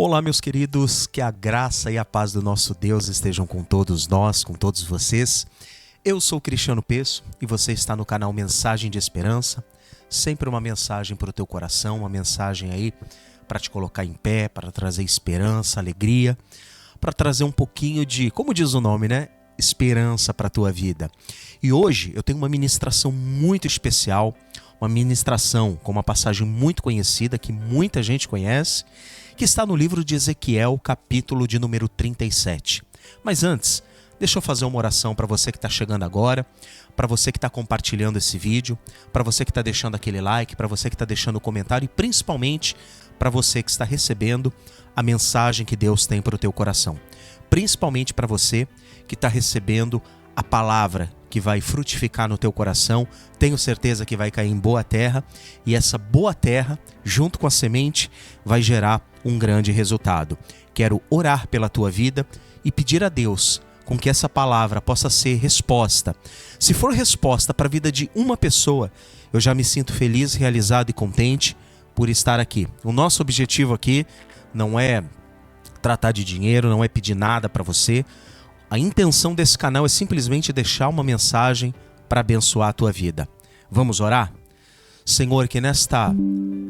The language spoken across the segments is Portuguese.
Olá, meus queridos, que a graça e a paz do nosso Deus estejam com todos nós, com todos vocês. Eu sou Cristiano Peço e você está no canal Mensagem de Esperança, sempre uma mensagem para o teu coração, uma mensagem aí para te colocar em pé, para trazer esperança, alegria, para trazer um pouquinho de, como diz o nome, né? Esperança para a tua vida. E hoje eu tenho uma ministração muito especial, uma ministração com uma passagem muito conhecida, que muita gente conhece, que está no livro de Ezequiel, capítulo de número 37. Mas antes, deixa eu fazer uma oração para você que está chegando agora, para você que está compartilhando esse vídeo, para você que está deixando aquele like, para você que está deixando o comentário e principalmente para você que está recebendo a mensagem que Deus tem para o teu coração. Principalmente para você que está recebendo a palavra que vai frutificar no teu coração, tenho certeza que vai cair em boa terra e essa boa terra, junto com a semente, vai gerar um grande resultado. Quero orar pela tua vida e pedir a Deus com que essa palavra possa ser resposta. Se for resposta para a vida de uma pessoa, eu já me sinto feliz, realizado e contente por estar aqui. O nosso objetivo aqui não é tratar de dinheiro, não é pedir nada para você. A intenção desse canal é simplesmente deixar uma mensagem para abençoar a tua vida. Vamos orar? Senhor, que nesta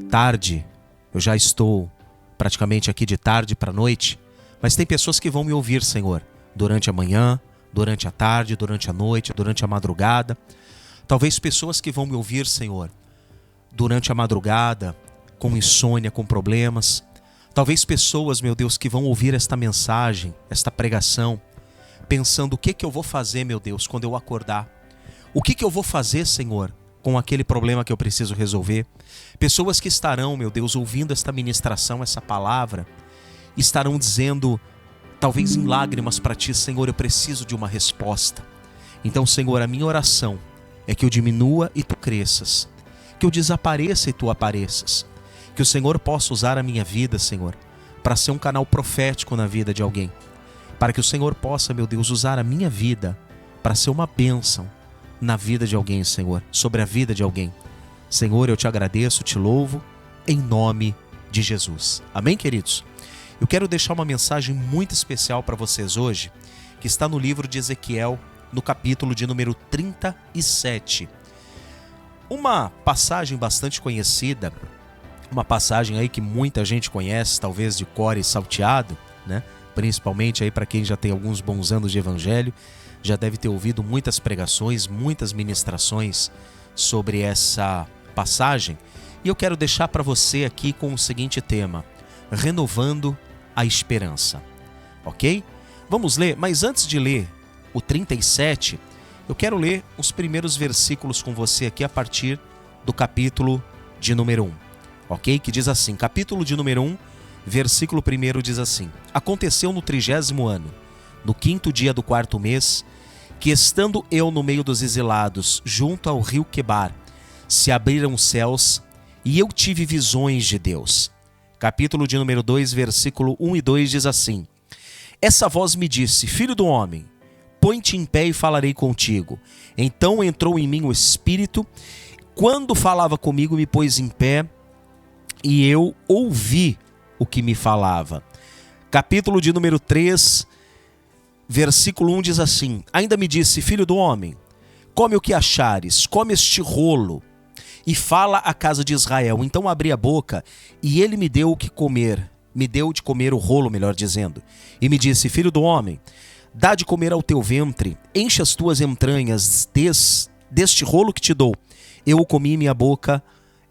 tarde, eu já estou praticamente aqui de tarde para noite, mas tem pessoas que vão me ouvir, Senhor, durante a manhã, durante a tarde, durante a noite, durante a madrugada. Talvez pessoas que vão me ouvir, Senhor, durante a madrugada, com insônia, com problemas. Talvez pessoas, meu Deus, que vão ouvir esta mensagem, esta pregação, pensando o que eu vou fazer, meu Deus, quando eu acordar. O que eu vou fazer, Senhor, com aquele problema que eu preciso resolver. Pessoas que estarão, meu Deus, ouvindo esta ministração, essa palavra, estarão dizendo, talvez em lágrimas para ti, Senhor, eu preciso de uma resposta. Então, Senhor, a minha oração é que eu diminua e tu cresças, que eu desapareça e tu apareças, que o Senhor possa usar a minha vida, Senhor, para ser um canal profético na vida de alguém, para que o Senhor possa, meu Deus, usar a minha vida para ser uma bênção na vida de alguém, Senhor, sobre a vida de alguém. Senhor, eu te agradeço, te louvo, em nome de Jesus. Amém, queridos? Eu quero deixar uma mensagem muito especial para vocês hoje, que está no livro de Ezequiel, no capítulo de número 37. Uma passagem bastante conhecida, uma passagem aí que muita gente conhece, talvez de cor e salteado, né? Principalmente aí para quem já tem alguns bons anos de evangelho, já deve ter ouvido muitas pregações, muitas ministrações sobre essa passagem. E eu quero deixar para você aqui com o seguinte tema: renovando a esperança. Ok? Vamos ler, mas antes de ler o 37, eu quero ler os primeiros versículos com você aqui a partir do capítulo de número 1. Ok? Que diz assim, capítulo de número 1, versículo 1 diz assim: Aconteceu no 30º ano, no 5º dia do 4º mês, que estando eu no meio dos exilados, junto ao rio Quebar, se abriram os céus e eu tive visões de Deus. Capítulo de número 2, versículo 1 e 2 diz assim: Essa voz me disse, filho do homem, põe-te em pé e falarei contigo. Então entrou em mim o Espírito, quando falava comigo me pôs em pé e eu ouvi o que me falava. Capítulo de número 3, versículo 1 diz assim: Ainda me disse, filho do homem, come o que achares, come este rolo e fala à casa de Israel. Então abri a boca e ele me deu o que comer, me deu de comer o rolo, melhor dizendo. E me disse, filho do homem, dá de comer ao teu ventre, enche as tuas entranhas deste rolo que te dou. Eu o comi e minha boca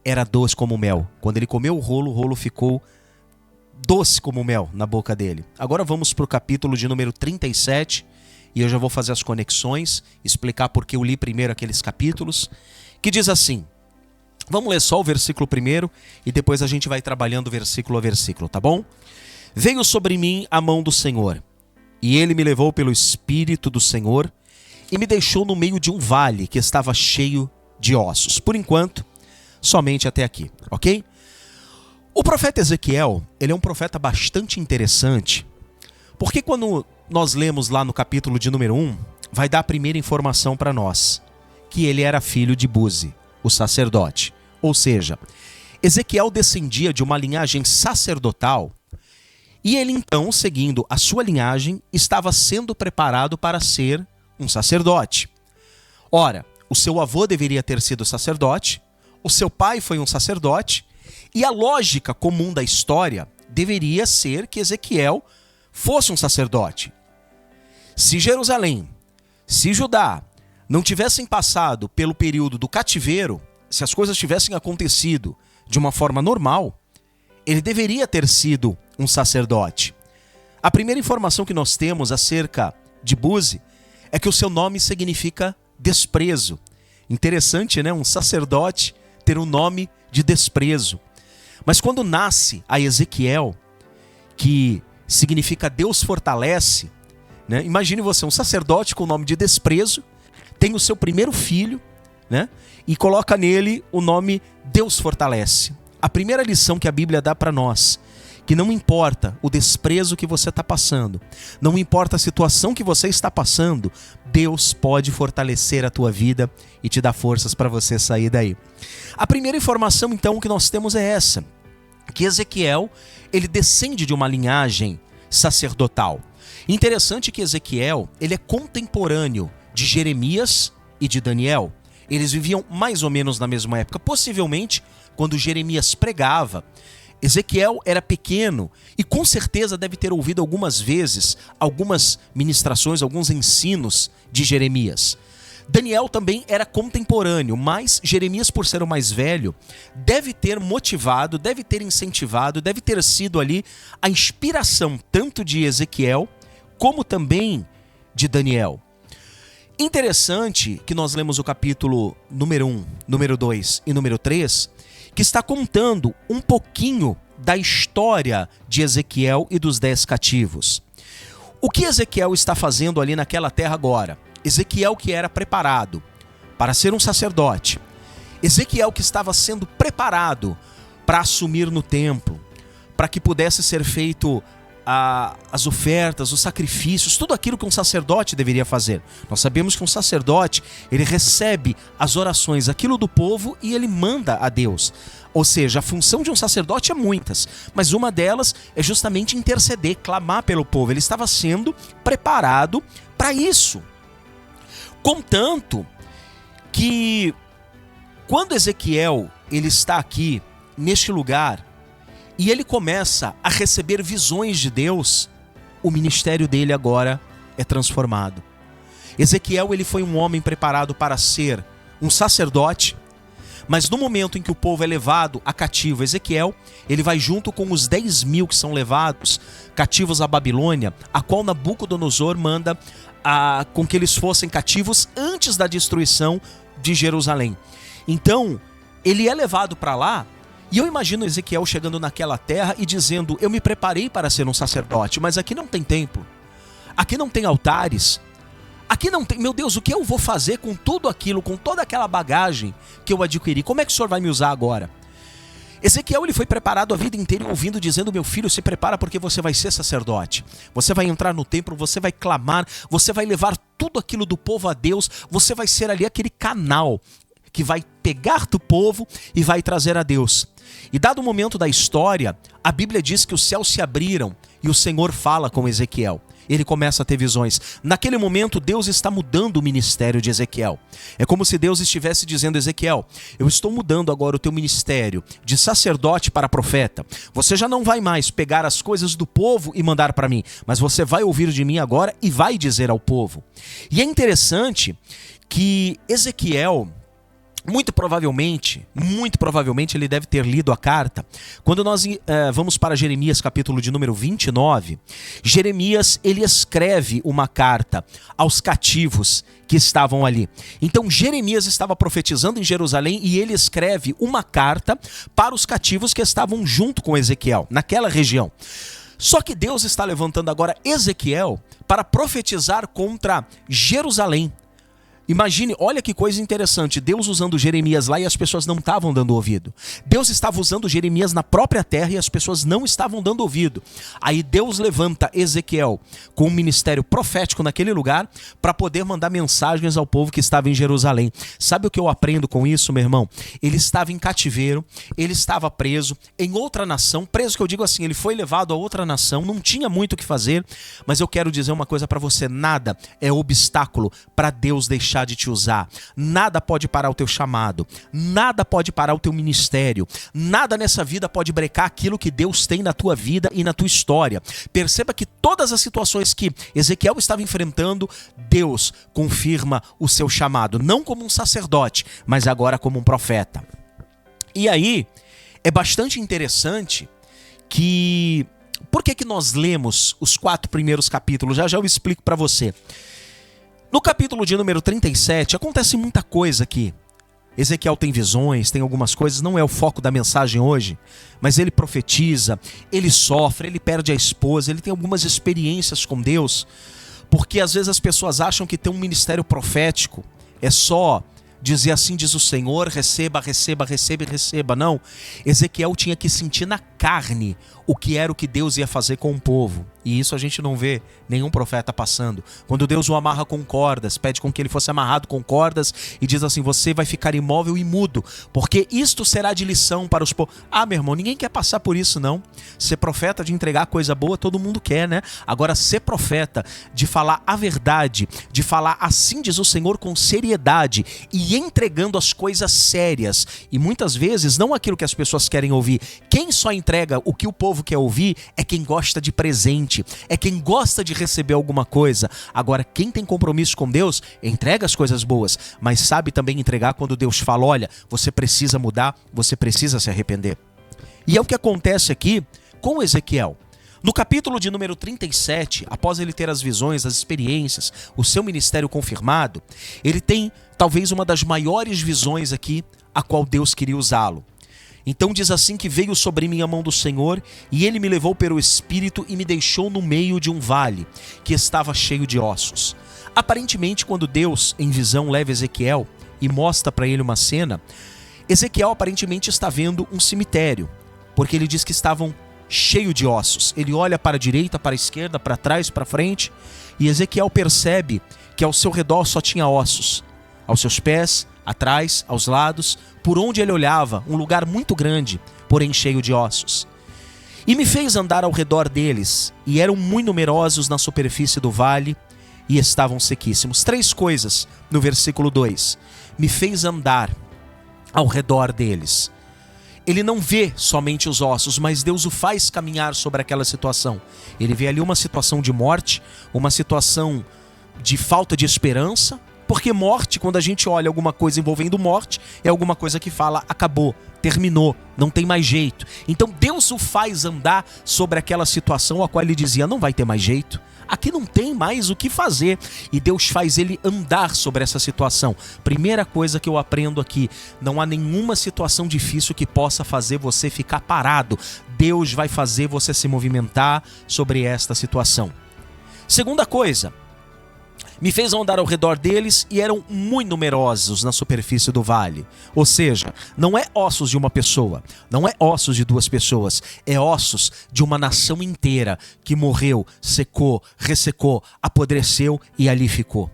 era doce como mel. Quando ele comeu o rolo ficou doce como mel na boca dele. Agora vamos para o capítulo de número 37 e eu já vou fazer as conexões, explicar porque eu li primeiro aqueles capítulos, que diz assim, vamos ler só o versículo primeiro e depois a gente vai trabalhando versículo a versículo, tá bom? Veio sobre mim a mão do Senhor e ele me levou pelo Espírito do Senhor e me deixou no meio de um vale que estava cheio de ossos. Por enquanto, somente até aqui, ok? O profeta Ezequiel, ele é um profeta bastante interessante, porque quando nós lemos lá no capítulo de número 1, vai dar a primeira informação para nós, que ele era filho de Buzi, o sacerdote. Ou seja, Ezequiel descendia de uma linhagem sacerdotal E ele então, seguindo a sua linhagem, estava sendo preparado para ser um sacerdote. Ora, o seu avô deveria ter sido sacerdote, o seu pai foi um sacerdote, e a lógica comum da história deveria ser que Ezequiel fosse um sacerdote. Se Jerusalém, se Judá não tivessem passado pelo período do cativeiro, se as coisas tivessem acontecido de uma forma normal, ele deveria ter sido um sacerdote. A primeira informação que nós temos acerca de Buzi é que o seu nome significa desprezo. Interessante, né? Um sacerdote ter um nome de desprezo. Mas quando nasce a Ezequiel, que significa Deus fortalece, né? Imagine você, um sacerdote com o nome de desprezo, tem o seu primeiro filho, né? E coloca nele o nome Deus fortalece. A primeira lição que a Bíblia dá para nós, que não importa o desprezo que você está passando, não importa a situação que você está passando, Deus pode fortalecer a tua vida e te dar forças para você sair daí. A primeira informação então que nós temos é essa, que Ezequiel, ele descende de uma linhagem sacerdotal. Interessante que Ezequiel, ele é contemporâneo de Jeremias e de Daniel. Eles viviam mais ou menos na mesma época. Possivelmente, quando Jeremias pregava, Ezequiel era pequeno e com certeza deve ter ouvido algumas vezes algumas ministrações, alguns ensinos de Jeremias. Daniel também era contemporâneo, mas Jeremias, por ser o mais velho, deve ter motivado, deve ter incentivado, deve ter sido ali a inspiração tanto de Ezequiel como também de Daniel. Interessante que nós lemos o capítulo número 1, número 2 e número 3, que está contando um pouquinho da história de Ezequiel e dos 10 cativos. O que Ezequiel está fazendo ali naquela terra agora? Ezequiel que era preparado para ser um sacerdote. Ezequiel que estava sendo preparado para assumir no templo, para que pudesse ser feito as ofertas, os sacrifícios, tudo aquilo que um sacerdote deveria fazer. Nós sabemos que um sacerdote, ele recebe as orações, aquilo do povo, e ele manda a Deus. Ou seja, a função de um sacerdote é muitas, mas uma delas é justamente interceder, clamar pelo povo. Ele estava sendo preparado para isso. Contanto que quando Ezequiel ele está aqui neste lugar e ele começa a receber visões de Deus, o ministério dele agora é transformado. Ezequiel ele foi um homem preparado para ser um sacerdote, mas no momento em que o povo é levado a cativo, Ezequiel ele vai junto com os 10.000 que são levados cativos à Babilônia, a qual Nabucodonosor manda com que eles fossem cativos antes da destruição de Jerusalém. Então, ele é levado para lá, e eu imagino Ezequiel chegando naquela terra e dizendo: eu me preparei para ser um sacerdote, mas aqui não tem templo, aqui não tem altares, aqui não tem, meu Deus, o que eu vou fazer com tudo aquilo, com toda aquela bagagem que eu adquiri? Como é que o Senhor vai me usar agora? Ezequiel ele foi preparado a vida inteira ouvindo, dizendo: meu filho, se prepara porque você vai ser sacerdote. Você vai entrar no templo, você vai clamar, você vai levar tudo aquilo do povo a Deus, você vai ser ali aquele canal que vai pegar do povo e vai trazer a Deus. E dado o momento da história, a Bíblia diz que os céus se abriram e o Senhor fala com Ezequiel. Ele começa a ter visões. Naquele momento, Deus está mudando o ministério de Ezequiel. É como se Deus estivesse dizendo: Ezequiel, eu estou mudando agora o teu ministério de sacerdote para profeta. Você já não vai mais pegar as coisas do povo e mandar para mim, mas você vai ouvir de mim agora e vai dizer ao povo. E é interessante que Ezequiel, muito provavelmente, ele deve ter lido a carta. Quando nós vamos para Jeremias, capítulo de número 29, Jeremias, ele escreve uma carta aos cativos que estavam ali. Então, Jeremias estava profetizando em Jerusalém e ele escreve uma carta para os cativos que estavam junto com Ezequiel, naquela região. Só que Deus está levantando agora Ezequiel para profetizar contra Jerusalém. Imagine, olha que coisa interessante, Deus usando Jeremias lá e as pessoas não estavam dando ouvido. Deus estava usando Jeremias na própria terra e as pessoas não estavam dando ouvido. Aí Deus levanta Ezequiel com um ministério profético naquele lugar para poder mandar mensagens ao povo que estava em Jerusalém. Sabe o que eu aprendo com isso, meu irmão? Ele estava em cativeiro, ele estava preso em outra nação, preso que eu digo assim, ele foi levado a outra nação, não tinha muito o que fazer, mas eu quero dizer uma coisa para você, nada é obstáculo para Deus deixar de te usar. Nada pode parar o teu chamado, nada pode parar o teu ministério, nada nessa vida pode brecar aquilo que Deus tem na tua vida e na tua história. Perceba que todas as situações que Ezequiel estava enfrentando, Deus confirma o seu chamado, não como um sacerdote, mas agora como um profeta. E aí, é bastante interessante que... Por que nós lemos os 4 primeiros capítulos? Já eu explico para você. No capítulo de número 37, acontece muita coisa aqui. Ezequiel tem visões, tem algumas coisas, não é o foco da mensagem hoje, mas ele profetiza, ele sofre, ele perde a esposa, ele tem algumas experiências com Deus, porque às vezes as pessoas acham que ter um ministério profético é só dizer assim diz o Senhor, receba, receba, receba e receba. Não, Ezequiel tinha que sentir na carne o que era o que Deus ia fazer com o povo. E isso a gente não vê nenhum profeta passando. Quando Deus o amarra com cordas, pede com que ele fosse amarrado com cordas e diz assim, você vai ficar imóvel e mudo, porque isto será de lição para os povos. Ah, meu irmão, ninguém quer passar por isso, não. Ser profeta de entregar coisa boa, todo mundo quer, né? Agora, ser profeta de falar a verdade, de falar assim diz o Senhor com seriedade e entregando as coisas sérias. E muitas vezes, não aquilo que as pessoas querem ouvir. Quem só entrega o que o povo quer ouvir é quem gosta de presente, é quem gosta de receber alguma coisa. Agora, quem tem compromisso com Deus, entrega as coisas boas, mas sabe também entregar quando Deus fala, olha, você precisa mudar, você precisa se arrepender. E é o que acontece aqui com Ezequiel. No capítulo de número 37, após ele ter as visões, as experiências, o seu ministério confirmado, ele tem talvez uma das maiores visões aqui, a qual Deus queria usá-lo. Então diz assim que veio sobre mim a mão do Senhor, e ele me levou pelo Espírito e me deixou no meio de um vale, que estava cheio de ossos. Aparentemente, quando Deus, em visão, leva Ezequiel e mostra para ele uma cena, Ezequiel aparentemente está vendo um cemitério, porque ele diz que estavam cheios de ossos. Ele olha para a direita, para a esquerda, para trás, para frente, e Ezequiel percebe que ao seu redor só tinha ossos. Aos seus pés, atrás, aos lados, por onde ele olhava, um lugar muito grande, porém cheio de ossos. E me fez andar ao redor deles, e eram muito numerosos na superfície do vale, e estavam sequíssimos. 3 coisas no versículo 2. Me fez andar ao redor deles. Ele não vê somente os ossos, mas Deus o faz caminhar sobre aquela situação. Ele vê ali uma situação de morte, uma situação de falta de esperança, porque morte, quando a gente olha alguma coisa envolvendo morte, é alguma coisa que fala, acabou, terminou, não tem mais jeito. Então Deus o faz andar sobre aquela situação a qual ele dizia, não vai ter mais jeito, aqui não tem mais o que fazer. E Deus faz ele andar sobre essa situação. Primeira coisa que eu aprendo aqui, não há nenhuma situação difícil que possa fazer você ficar parado. Deus vai fazer você se movimentar sobre esta situação. Segunda coisa, me fez andar ao redor deles e eram muito numerosos na superfície do vale. Ou seja, não é ossos de uma pessoa, não é ossos de 2 pessoas, é ossos de uma nação inteira que morreu, secou, ressecou, apodreceu e ali ficou.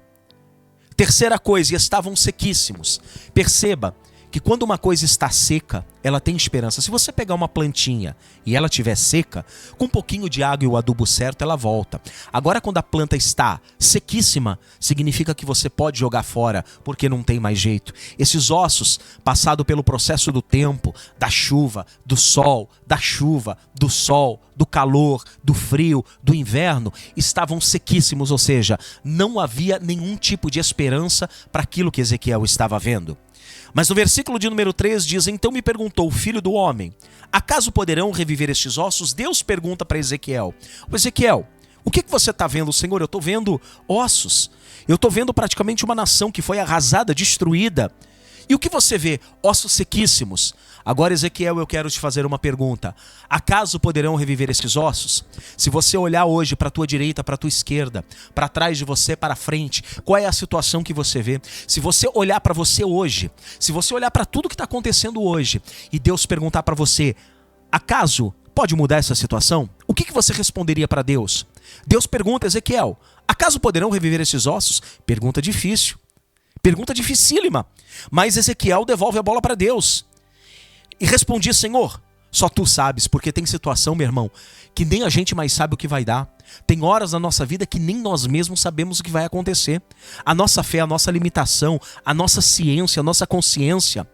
Terceira coisa, e estavam sequíssimos. Perceba que quando uma coisa está seca, ela tem esperança. Se você pegar uma plantinha e ela estiver seca, com um pouquinho de água e o adubo certo, ela volta. Agora, quando a planta está sequíssima, significa que você pode jogar fora, porque não tem mais jeito. Esses ossos, passado pelo processo do tempo, da chuva, do sol, da chuva, do sol, do calor, do frio, do inverno, estavam sequíssimos, ou seja, não havia nenhum tipo de esperança para aquilo que Ezequiel estava vendo. Mas no versículo de número 3 diz, então me perguntou o filho do homem, acaso poderão reviver estes ossos? Deus pergunta para Ezequiel, Ezequiel, o que você está vendo, Senhor? Eu estou vendo ossos, eu estou vendo praticamente uma nação que foi arrasada, destruída. E o que você vê? Ossos sequíssimos. Agora, Ezequiel, eu quero te fazer uma pergunta. Acaso poderão reviver esses ossos? Se você olhar hoje para a tua direita, para a tua esquerda, para trás de você, para frente, qual é a situação que você vê? Se você olhar para você hoje, se você olhar para tudo que está acontecendo hoje, e Deus perguntar para você, acaso pode mudar essa situação? O que você responderia para Deus? Deus pergunta, Ezequiel, acaso poderão reviver esses ossos? Pergunta difícil. Pergunta dificílima. Mas Ezequiel devolve a bola para Deus. E respondi, Senhor, só tu sabes, porque tem situação, meu irmão, que nem a gente mais sabe o que vai dar. Tem horas na nossa vida que nem nós mesmos sabemos o que vai acontecer. A nossa fé, a nossa limitação, a nossa ciência, a nossa consciência,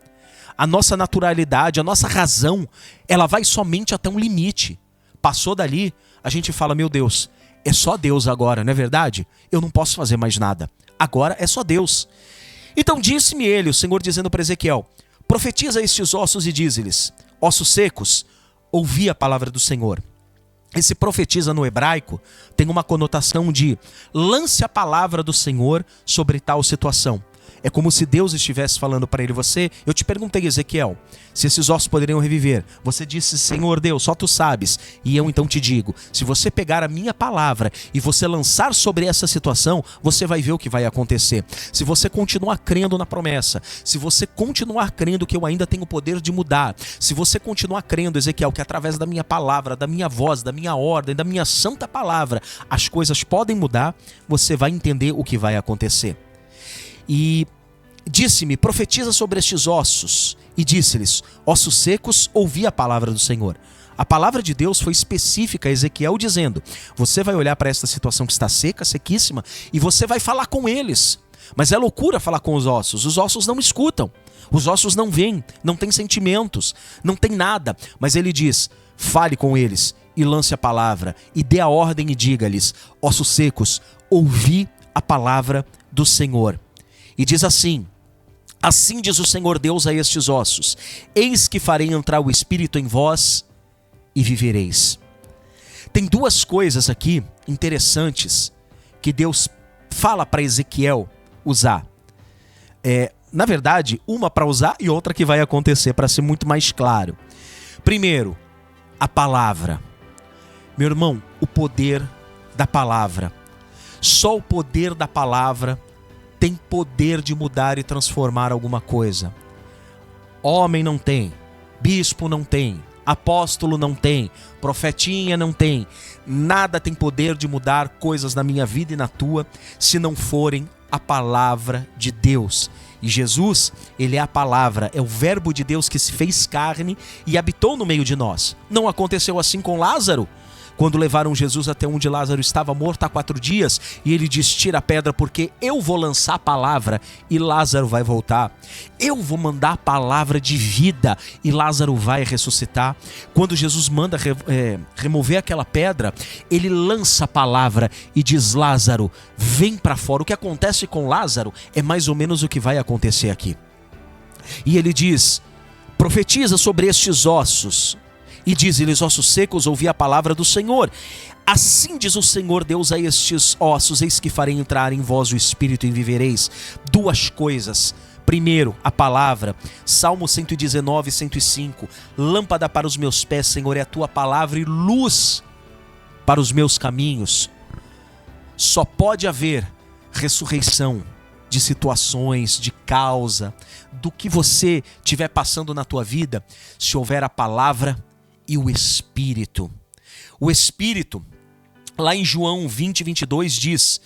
a nossa naturalidade, a nossa razão, ela vai somente até um limite. Passou dali, a gente fala, meu Deus, é só Deus agora, não é verdade? Eu não posso fazer mais nada. Agora é só Deus. Então disse-me ele, o Senhor dizendo para Ezequiel, profetiza estes ossos e dize-lhes, ossos secos, ouvi a palavra do Senhor. Esse profetiza no hebraico tem uma conotação de lance a palavra do Senhor sobre tal situação. É como se Deus estivesse falando para ele, eu te perguntei, Ezequiel, se esses ossos poderiam reviver. Você disse, Senhor Deus, só tu sabes. E eu então te digo, se você pegar a minha palavra e você lançar sobre essa situação, você vai ver o que vai acontecer. Se você continuar crendo na promessa, se você continuar crendo que eu ainda tenho o poder de mudar, se você continuar crendo, Ezequiel, que através da minha palavra, da minha voz, da minha ordem, da minha santa palavra, as coisas podem mudar, você vai entender o que vai acontecer. E disse-me, profetiza sobre estes ossos. E disse-lhes, ossos secos, ouvi a palavra do Senhor. A palavra de Deus foi específica a Ezequiel dizendo, você vai olhar para esta situação que está seca, sequíssima, e você vai falar com eles. Mas é loucura falar com os ossos não escutam, os ossos não veem, não têm sentimentos, não tem nada. Mas ele diz, fale com eles e lance a palavra, e dê a ordem e diga-lhes, ossos secos, ouvi a palavra do Senhor. E diz assim, assim diz o Senhor Deus a estes ossos, eis que farei entrar o Espírito em vós e vivereis. Tem duas coisas aqui interessantes que Deus fala para Ezequiel usar. Na verdade, uma para usar e outra que vai acontecer, para ser muito mais claro. Primeiro, a palavra. Meu irmão, o poder da palavra. Só o poder da palavra tem poder de mudar e transformar alguma coisa. Homem não tem, bispo não tem, apóstolo não tem, profetinha não tem. Nada tem poder de mudar coisas na minha vida e na tua, se não forem a palavra de Deus. E Jesus, ele é a palavra, é o verbo de Deus que se fez carne e habitou no meio de nós. Não aconteceu assim com Lázaro? Quando levaram Jesus até onde Lázaro estava morto há 4 dias, e ele diz, tira a pedra porque eu vou lançar a palavra e Lázaro vai voltar. Eu vou mandar a palavra de vida e Lázaro vai ressuscitar. Quando Jesus manda remover aquela pedra, ele lança a palavra e diz, Lázaro, vem para fora. O que acontece com Lázaro é mais ou menos o que vai acontecer aqui. E ele diz, profetiza sobre estes ossos. E diz-lhes, ossos secos, ouvi a palavra do Senhor. Assim diz o Senhor Deus a estes ossos, eis que farei entrar em vós o Espírito e vivereis. Duas coisas. Primeiro, a palavra. Salmo 119, 105. Lâmpada para os meus pés, Senhor, é a tua palavra e luz para os meus caminhos. Só pode haver ressurreição de situações, de causa, do que você estiver passando na tua vida, se houver a palavra e o Espírito. O Espírito, lá em João 20, 22 diz,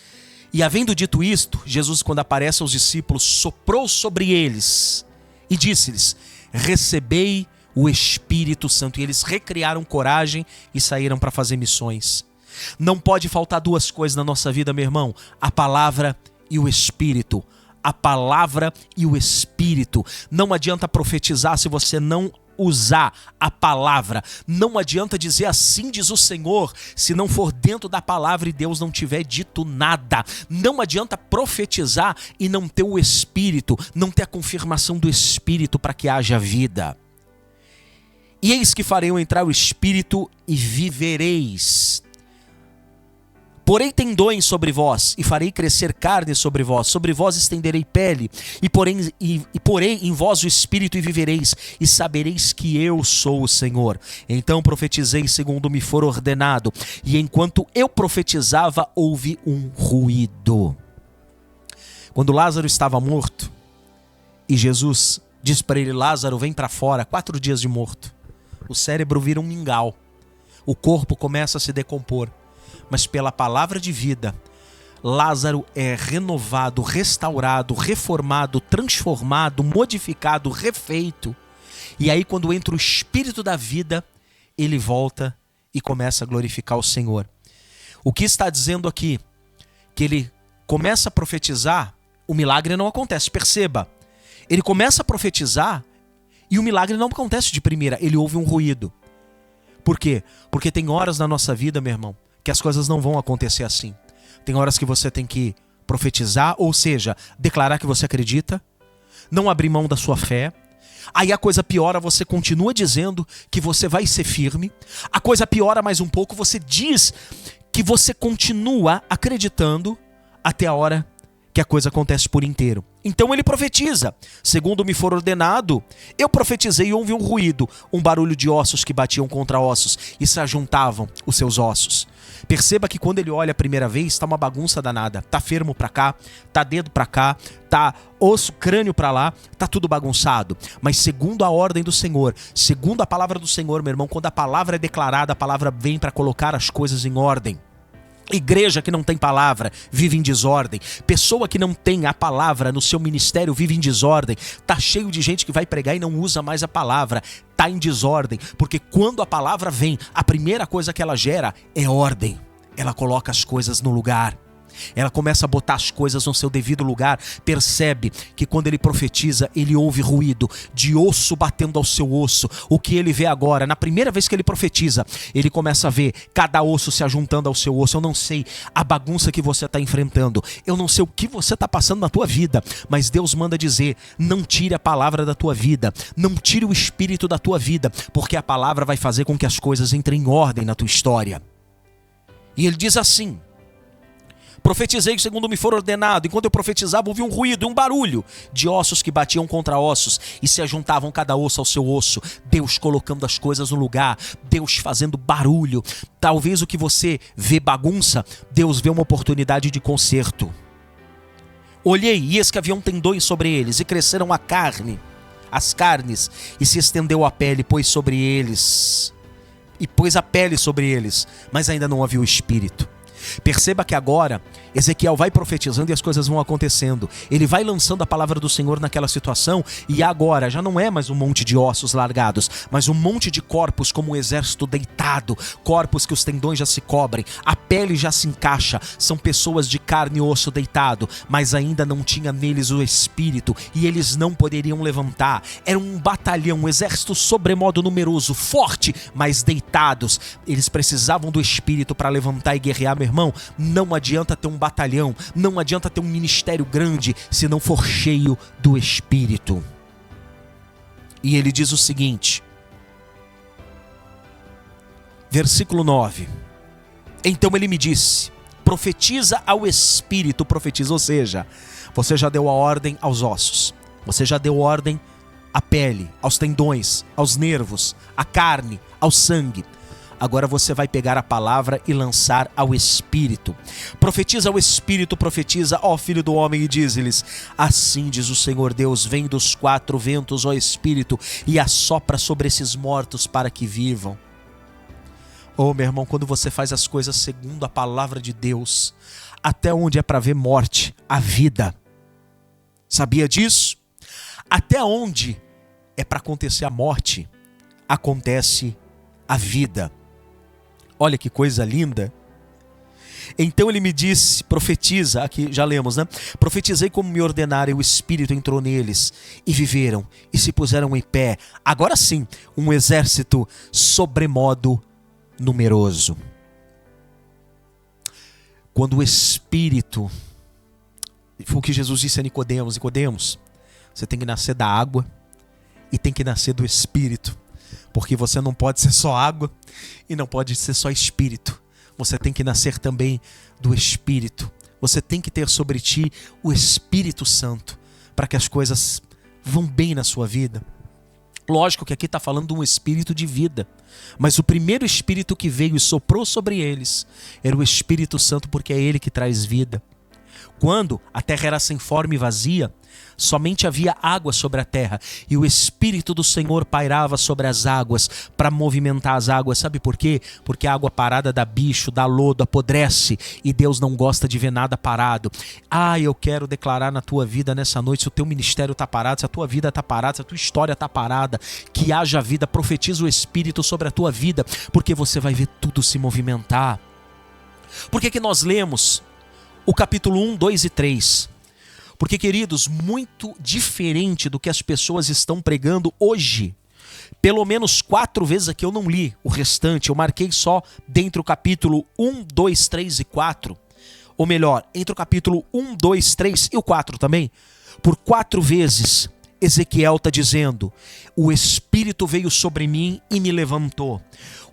e havendo dito isto, Jesus, quando aparece aos discípulos, soprou sobre eles e disse-lhes, recebei o Espírito Santo. E eles recriaram coragem e saíram para fazer missões. Não pode faltar duas coisas na nossa vida, meu irmão, a palavra e o Espírito. A palavra e o Espírito. Não adianta profetizar se você não usar a palavra. Não adianta dizer assim diz o Senhor, se não for dentro da palavra e Deus não tiver dito nada. Não adianta profetizar e não ter o Espírito, não ter a confirmação do Espírito para que haja vida. E eis que farei entrar o Espírito e vivereis. Porei tendões sobre vós, e farei crescer carne sobre vós estenderei pele, e porei em vós o espírito e vivereis, e sabereis que eu sou o Senhor. Então profetizei segundo me for ordenado, e enquanto eu profetizava, houve um ruído. Quando Lázaro estava morto, e Jesus diz para ele: Lázaro, vem para fora, 4 dias de morto. O cérebro vira um mingau, o corpo começa a se decompor. Mas pela palavra de vida, Lázaro é renovado, restaurado, reformado, transformado, modificado, refeito. E aí quando entra o Espírito da vida, ele volta e começa a glorificar o Senhor. O que está dizendo aqui? Que ele começa a profetizar, o milagre não acontece. Perceba, ele começa a profetizar e o milagre não acontece de primeira, ele ouve um ruído. Por quê? Porque tem horas na nossa vida, meu irmão, que as coisas não vão acontecer assim. Tem horas que você tem que profetizar, ou seja, declarar que você acredita, não abrir mão da sua fé. Aí a coisa piora, você continua dizendo que você vai ser firme. A coisa piora mais um pouco, você diz que você continua acreditando até a hora que a coisa acontece por inteiro. Então ele profetiza: segundo me for ordenado, eu profetizei e houve um ruído, um barulho de ossos que batiam contra ossos e se ajuntavam os seus ossos. Perceba que quando ele olha a primeira vez, está uma bagunça danada. Tá fermo para cá, tá dedo para cá, tá osso, crânio para lá, tá tudo bagunçado. Mas segundo a ordem do Senhor, segundo a palavra do Senhor, meu irmão, quando a palavra é declarada, a palavra vem para colocar as coisas em ordem. Igreja que não tem palavra vive em desordem. Pessoa que não tem a palavra no seu ministério vive em desordem. Tá cheio de gente que vai pregar e não usa mais a palavra. Tá em desordem, porque quando a palavra vem, a primeira coisa que ela gera é ordem. Ela coloca as coisas no lugar. Ela começa a botar as coisas no seu devido lugar. Percebe que quando ele profetiza, ele ouve ruído de osso batendo ao seu osso. O que ele vê agora, na primeira vez que ele profetiza, ele começa a ver cada osso se ajuntando ao seu osso. Eu não sei a bagunça que você está enfrentando, eu não sei o que você está passando na tua vida, mas Deus manda dizer: não tire a palavra da tua vida, não tire o espírito da tua vida, porque a palavra vai fazer com que as coisas entrem em ordem na tua história. E ele diz assim: profetizei segundo me for ordenado. Enquanto eu profetizava, houve um ruído, um barulho de ossos que batiam contra ossos e se ajuntavam cada osso ao seu osso. Deus colocando as coisas no lugar, Deus fazendo barulho. Talvez o que você vê bagunça, Deus vê uma oportunidade de conserto. Olhei, e eis que haviam tendões sobre eles, e cresceram as carnes, e se estendeu a pele, pôs a pele sobre eles, mas ainda não havia o espírito. Perceba que agora Ezequiel vai profetizando e as coisas vão acontecendo. Ele vai lançando a palavra do Senhor naquela situação, e agora já não é mais um monte de ossos largados, mas um monte de corpos como um exército deitado, corpos que os tendões já se cobrem, a pele já se encaixa, são pessoas de carne e osso deitado, mas ainda não tinha neles o espírito e eles não poderiam levantar. Era um batalhão, um exército sobremodo numeroso, forte, mas deitados. Eles precisavam do espírito para levantar e guerrear, meu irmão. Não adianta ter um batalhão, não adianta ter um ministério grande se não for cheio do Espírito. E ele diz o seguinte, versículo 9: então ele me disse: profetiza ao Espírito, profetiza, ou seja, você já deu a ordem aos ossos, você já deu ordem à pele, aos tendões, aos nervos, à carne, ao sangue. Agora você vai pegar a palavra e lançar ao Espírito. Profetiza ao Espírito, profetiza, ó Filho do Homem, e diz-lhes: assim diz o Senhor Deus, vem dos 4 ventos, ó Espírito, e assopra sobre esses mortos para que vivam. Oh, meu irmão, quando você faz as coisas segundo a palavra de Deus, até onde é para ver morte, a vida. Sabia disso? Até onde é para acontecer a morte, acontece a vida. Olha que coisa linda. Então ele me disse: profetiza, aqui já lemos, né? Profetizei como me ordenaram, e o Espírito entrou neles, e viveram, e se puseram em pé. Agora sim, um exército sobremodo numeroso. Quando o Espírito, foi o que Jesus disse a Nicodemos: Nicodemos, você tem que nascer da água e tem que nascer do Espírito. Porque você não pode ser só água e não pode ser só espírito. você tem que nascer também do Espírito. Você tem que ter sobre ti o Espírito Santo, para que as coisas vão bem na sua vida. Lógico que aqui está falando de um espírito de vida, mas o primeiro espírito que veio e soprou sobre eles era o Espírito Santo, porque é ele que traz vida. Quando a terra era sem forma e vazia, somente havia água sobre a terra e o Espírito do Senhor pairava sobre as águas para movimentar as águas. Sabe por quê? Porque a água parada dá bicho, dá lodo, apodrece, e Deus não gosta de ver nada parado. Eu quero declarar na tua vida nessa noite, se o teu ministério está parado, se a tua vida está parada, se a tua história está parada, que haja vida. Profetiza o Espírito sobre a tua vida, porque você vai ver tudo se movimentar. Por que nós lemos o capítulo 1, 2 e 3? Porque, queridos, muito diferente do que as pessoas estão pregando hoje. Pelo menos 4 vezes aqui eu não li o restante, eu marquei só dentro do capítulo 1, 2, 3 e 4. Ou melhor, entre o capítulo 1, 2, 3 e o 4 também. Por 4 vezes Ezequiel está dizendo: o Espírito veio sobre mim e me levantou.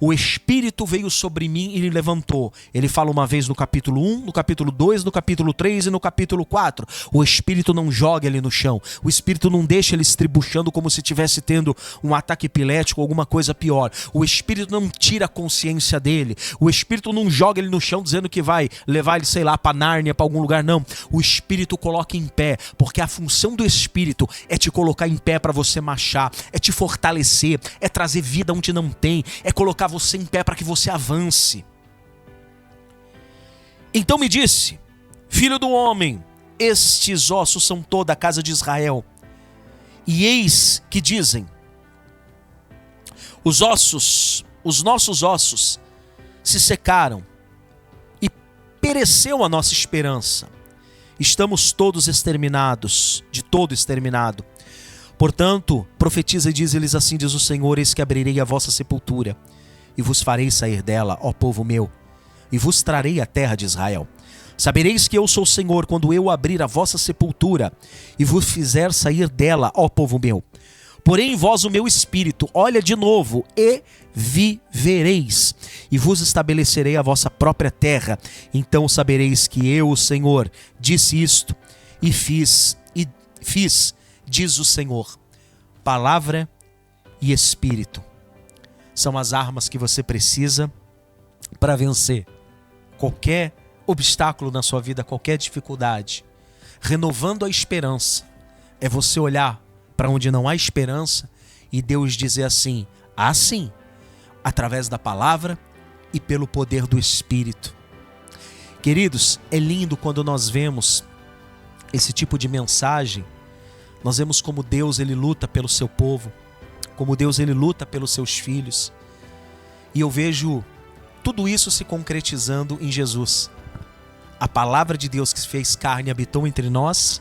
O Espírito veio sobre mim e me levantou. Ele fala uma vez no capítulo 1, no capítulo 2, no capítulo 3 e no capítulo 4. O Espírito não joga ele no chão. O Espírito não deixa ele estribuchando como se estivesse tendo um ataque epilético ou alguma coisa pior. O Espírito não tira a consciência dele. O Espírito não joga ele no chão dizendo que vai levar ele, sei lá, para Nárnia, para algum lugar. Não. O Espírito coloca em pé, porque a função do Espírito é te colocar em pé para você marchar, é te fortalecer, é trazer vida onde não tem, é colocar você em pé para que você avance. Então me disse: filho do homem, estes ossos são toda a casa de Israel. E eis que dizem: os nossos ossos se secaram e pereceu a nossa esperança. Estamos todos exterminados, de todo exterminado. Portanto, profetiza e diz-lhes assim, diz o Senhor: eis que abrirei a vossa sepultura e vos farei sair dela, ó povo meu, e vos trarei a terra de Israel. Sabereis que eu sou o Senhor quando eu abrir a vossa sepultura e vos fizer sair dela, ó povo meu. Porém em vós o meu espírito, olha de novo, e vivereis, e vos estabelecerei a vossa própria terra. Então sabereis que eu, o Senhor, disse isto e fiz, diz o Senhor. Palavra e Espírito são as armas que você precisa para vencer qualquer obstáculo na sua vida, qualquer dificuldade. Renovando a esperança é você olhar para onde não há esperança e Deus dizer assim: sim, através da palavra e pelo poder do Espírito. Queridos, é lindo quando nós vemos esse tipo de mensagem. Nós vemos como Deus ele luta pelo seu povo, como Deus ele luta pelos seus filhos. E eu vejo tudo isso se concretizando em Jesus. A palavra de Deus que se fez carne habitou entre nós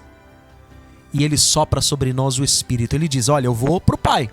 e ele sopra sobre nós o Espírito. Ele diz: olha, eu vou para o Pai,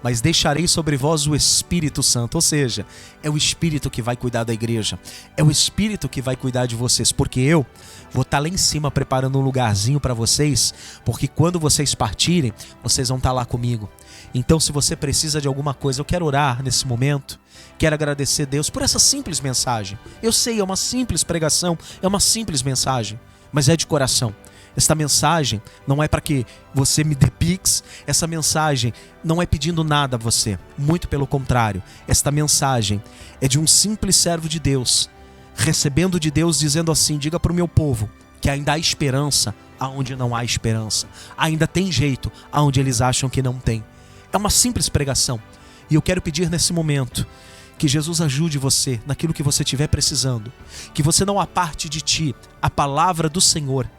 mas deixarei sobre vós o Espírito Santo. Ou seja, é o Espírito que vai cuidar da igreja, é o Espírito que vai cuidar de vocês, porque eu vou estar lá em cima preparando um lugarzinho para vocês, porque quando vocês partirem, vocês vão estar lá comigo. Então, se você precisa de alguma coisa, eu quero orar nesse momento, quero agradecer a Deus por essa simples mensagem. Eu sei, é uma simples pregação, é uma simples mensagem, mas é de coração. Esta mensagem não é para que você me dê pix, essa mensagem não é pedindo nada a você, muito pelo contrário. Esta mensagem é de um simples servo de Deus, recebendo de Deus, dizendo assim: diga para o meu povo que ainda há esperança aonde não há esperança, ainda tem jeito aonde eles acham que não tem. É uma simples pregação, e eu quero pedir nesse momento que Jesus ajude você naquilo que você estiver precisando, que você não aparte de ti a palavra do Senhor,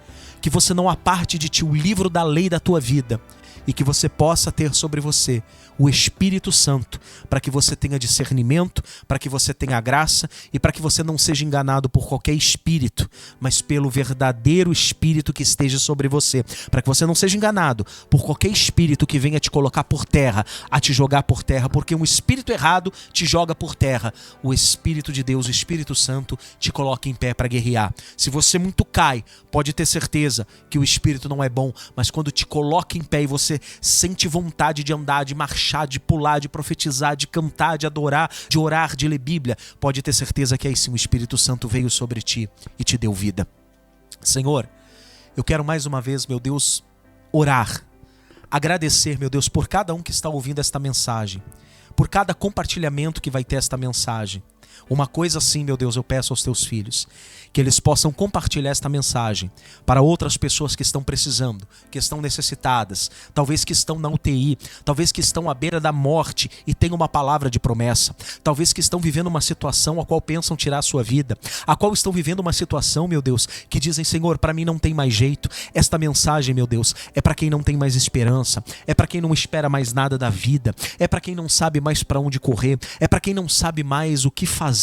que você não aparte de ti o livro da lei da tua vida, e que você possa ter sobre você o Espírito Santo, para que você tenha discernimento, para que você tenha graça e para que você não seja enganado por qualquer espírito, mas pelo verdadeiro Espírito que esteja sobre você, para que você não seja enganado por qualquer espírito que venha te colocar por terra, a te jogar por terra, porque um espírito errado te joga por terra. O Espírito de Deus, o Espírito Santo, te coloca em pé para guerrear. Se você muito cai, pode ter certeza que o Espírito não é bom, mas quando te coloca em pé e você você sente vontade de andar, de marchar, de pular, de profetizar, de cantar, de adorar, de orar, de ler Bíblia, pode ter certeza que aí sim o Espírito Santo veio sobre ti e te deu vida. Senhor, eu quero mais uma vez, meu Deus, orar, agradecer, meu Deus, por cada um que está ouvindo esta mensagem, por cada compartilhamento que vai ter esta mensagem. Uma coisa assim, meu Deus, eu peço aos teus filhos, que eles possam compartilhar esta mensagem para outras pessoas que estão precisando, que estão necessitadas, talvez que estão na UTI, talvez que estão à beira da morte e têm uma palavra de promessa, talvez que estão vivendo uma situação a qual pensam tirar a sua vida, a qual estão vivendo uma situação, meu Deus, que dizem, Senhor, para mim não tem mais jeito. Esta mensagem, meu Deus, é para quem não tem mais esperança, é para quem não espera mais nada da vida, é para quem não sabe mais para onde correr, é para quem não sabe mais o que fazer.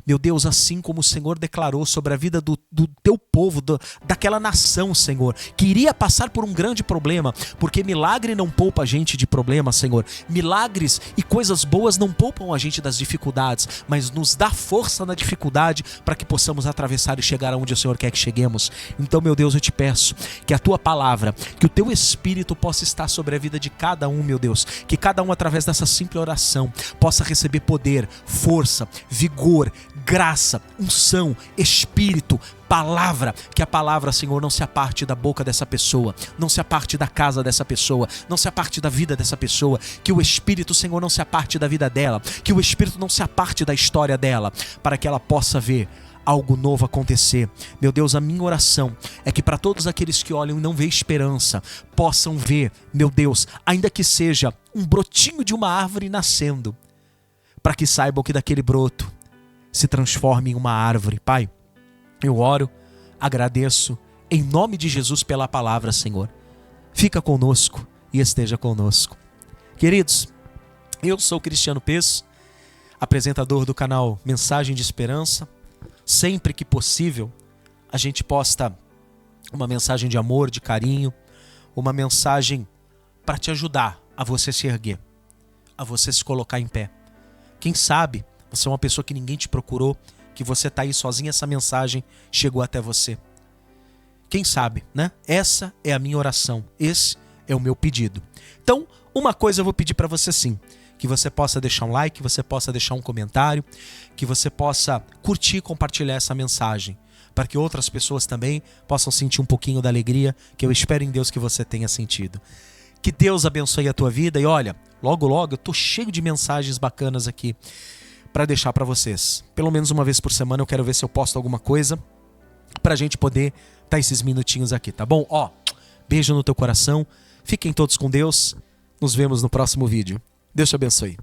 Meu Deus, assim como o Senhor declarou sobre a vida do teu povo, daquela nação, Senhor, que iria passar por um grande problema, porque milagre não poupa a gente de problema, Senhor. Milagres e coisas boas não poupam a gente das dificuldades, mas nos dá força na dificuldade para que possamos atravessar e chegar aonde o Senhor quer que cheguemos. Então, meu Deus, eu te peço que a tua palavra, que o teu Espírito possa estar sobre a vida de cada um, meu Deus, que cada um através dessa simples oração possa receber poder, força, vigor, graça, unção, Espírito, palavra, que a palavra, Senhor, não se aparte da boca dessa pessoa, não se aparte da casa dessa pessoa, não se aparte da vida dessa pessoa, que o Espírito, Senhor, não se aparte da vida dela, que o Espírito não se aparte da história dela, para que ela possa ver algo novo acontecer. Meu Deus, a minha oração é que para todos aqueles que olham e não vêem esperança, possam ver, meu Deus, ainda que seja um brotinho de uma árvore nascendo, para que saibam que daquele broto se transforme em uma árvore. Pai, eu oro, agradeço, em nome de Jesus pela palavra, Senhor. Fica conosco e esteja conosco. Queridos, eu sou Cristiano Peço, apresentador do canal Mensagem de Esperança. Sempre que possível, a gente posta uma mensagem de amor, de carinho, uma mensagem para te ajudar a você se erguer, a você se colocar em pé. Quem sabe você é uma pessoa que ninguém te procurou, que você está aí sozinho, essa mensagem chegou até você. Quem sabe, né? Essa é a minha oração, esse é o meu pedido. Então, uma coisa eu vou pedir para você sim, que você possa deixar um like, que você possa deixar um comentário, que você possa curtir e compartilhar essa mensagem, para que outras pessoas também possam sentir um pouquinho da alegria que eu espero em Deus que você tenha sentido. Que Deus abençoe a tua vida e olha, logo logo eu tô cheio de mensagens bacanas aqui para deixar para vocês. Pelo menos uma vez por semana eu quero ver se eu posto alguma coisa pra gente poder estar esses minutinhos aqui, tá bom? Ó, beijo no teu coração, fiquem todos com Deus, nos vemos no próximo vídeo. Deus te abençoe.